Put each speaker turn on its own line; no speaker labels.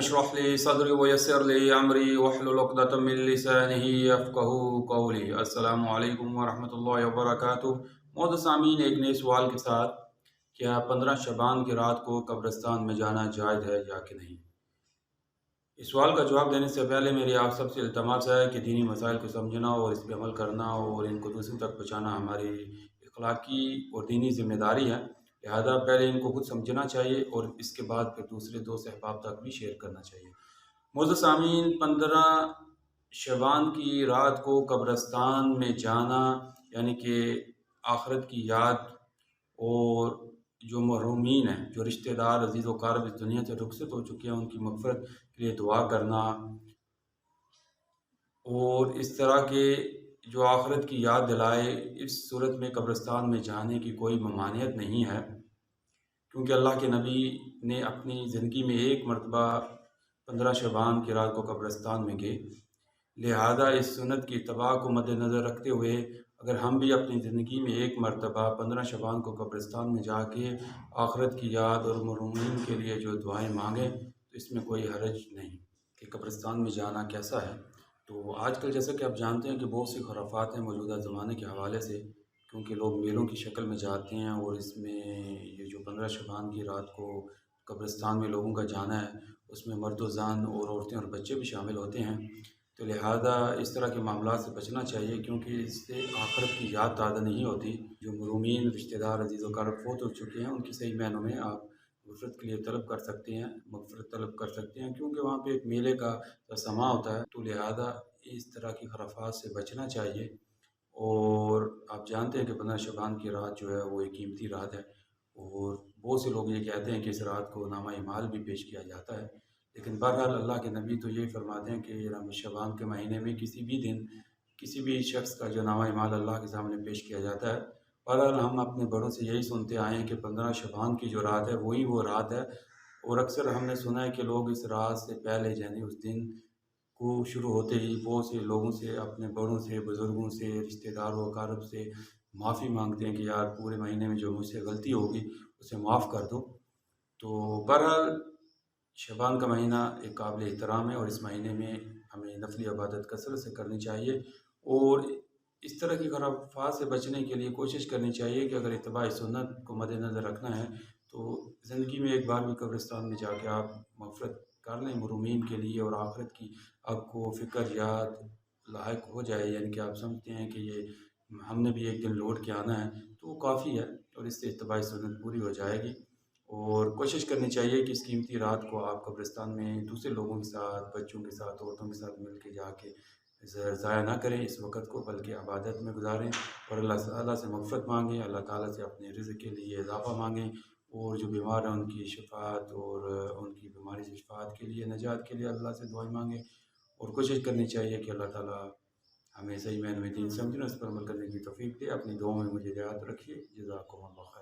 رب اشرح لي صدري ويسر لي امری واحلل عقدۃ من لسانی یفقهوا قولی۔ السلام علیکم ورحمۃ اللہ وبرکاتہ۔ معزز سامعین، ایک نئے سوال کے ساتھ، کیا 15 شعبان کی رات کو قبرستان میں جانا جائز ہے یا کہ نہیں؟ اس سوال کا جواب دینے سے پہلے میری آپ سب سے التماس ہے کہ دینی مسائل کو سمجھنا اور اس پہ عمل کرنا اور ان کو دوسروں تک پہنچانا ہماری اخلاقی اور دینی ذمہ داری ہے۔ لہذا پہلے ان کو خود سمجھنا چاہیے اور اس کے بعد پھر دوسرے دوست احباب تک بھی شیئر کرنا چاہیے۔ معزز سامعین، 15 شعبان کی رات کو قبرستان میں جانا یعنی کہ آخرت کی یاد اور جو محرومین ہیں، جو رشتہ دار عزیز و اقارب اس دنیا سے رخصت ہو چکے ہیں، ان کی مغفرت کے لیے دعا کرنا اور اس طرح کے جو آخرت کی یاد دلائے، اس صورت میں قبرستان میں جانے کی کوئی ممانعت نہیں ہے، کیونکہ اللہ کے نبی نے اپنی زندگی میں ایک مرتبہ 15 شعبان کی رات کو قبرستان میں گئے۔ لہذا اس سنت کی اتباع کو مد نظر رکھتے ہوئے اگر ہم بھی اپنی زندگی میں ایک مرتبہ 15 شعبان کو قبرستان میں جا کے آخرت کی یاد اور مرحومین کے لیے جو دعائیں مانگیں تو اس میں کوئی حرج نہیں کہ قبرستان میں جانا کیسا ہے۔ تو آج کل جیسا کہ آپ جانتے ہیں کہ بہت سی خرافات ہیں موجودہ زمانے کے حوالے سے، کیونکہ لوگ میلوں کی شکل میں جاتے ہیں اور اس میں یہ جو 15 شعبان کی رات کو قبرستان میں لوگوں کا جانا ہے، اس میں مرد و زن اور عورتیں اور بچے بھی شامل ہوتے ہیں۔ تو لہذا اس طرح کے معاملات سے بچنا چاہیے، کیونکہ اس سے آخرت کی یاد تازہ نہیں ہوتی۔ جو مرحومین رشتہ دار عزیز و اقارب فوت ہو چکے ہیں، ان کی صحیح معنوں میں آپ مغفرت کے لیے طلب کر سکتے ہیں، مغفرت طلب کر سکتے ہیں، کیونکہ وہاں پہ ایک میلے کا سما ہوتا ہے۔ تو لہذا اس طرح کی خرافات سے بچنا چاہیے۔ اور آپ جانتے ہیں کہ 15 شعبان کی رات جو ہے وہ ایک قیمتی رات ہے، اور بہت سے لوگ یہ کہتے ہیں کہ اس رات کو نامہ اعمال بھی پیش کیا جاتا ہے، لیکن بہرحال اللہ کے نبی تو یہی فرماتے ہیں کہ شعبان کے مہینے میں کسی بھی دن کسی بھی شخص کا جو نامہ اعمال اللہ کے سامنے پیش کیا جاتا ہے۔ بہرحال ہم اپنے بڑوں سے یہی سنتے آئے ہیں کہ 15 شعبان کی جو رات ہے وہی وہ رات ہے، اور اکثر ہم نے سنا ہے کہ لوگ اس رات سے پہلے یعنی اس دن کو شروع ہوتے ہی بہت سے لوگوں سے، اپنے بڑوں سے، بزرگوں سے، رشتہ داروں اقارب سے معافی مانگتے ہیں کہ یار پورے مہینے میں جو مجھ سے غلطی ہوگی اسے معاف کر دو۔ تو بہرحال شعبان کا مہینہ ایک قابل احترام ہے، اور اس مہینے میں ہمیں نفلی عبادت کثرت سے کرنی چاہیے، اور اس طرح کی خرافات سے بچنے کے لیے کوشش کرنی چاہیے کہ اگر اتباع سنت کو مد نظر رکھنا ہے تو زندگی میں ایک بار بھی قبرستان میں جا کے آپ مغفرت کر لیں مرحومین کے لیے، اور آخرت کی آپ کو فکر یاد لاحق ہو جائے، یعنی کہ آپ سمجھتے ہیں کہ یہ ہم نے بھی ایک دن لوٹ کے آنا ہے، تو وہ کافی ہے، اور اس سے اتباع سنت پوری ہو جائے گی۔ اور کوشش کرنی چاہیے کہ اس قیمتی رات کو آپ قبرستان میں دوسرے لوگوں کے ساتھ، بچوں کے ساتھ، عورتوں کے ساتھ مل کے جا کے ضائع نہ کریں اس وقت کو، بلکہ عبادت میں گزاریں اور اللہ تعالیٰ سے مغفرت مانگیں، اللہ تعالیٰ سے اپنے رزق کے لیے اضافہ مانگیں، اور جو بیمار ہیں ان کی شفاعت اور ان کی بیماری سے شفاعت کے لیے، نجات کے لیے اللہ سے دعائیں مانگیں، اور کوشش کرنی چاہیے کہ اللہ تعالیٰ ہمیں صحیح معنوں میں دین سمجھنا، اس پر عمل کرنے کی توفیق دے۔ اپنی دعاؤں میں مجھے یاد رکھیے۔ جزاکم اللہ خیر۔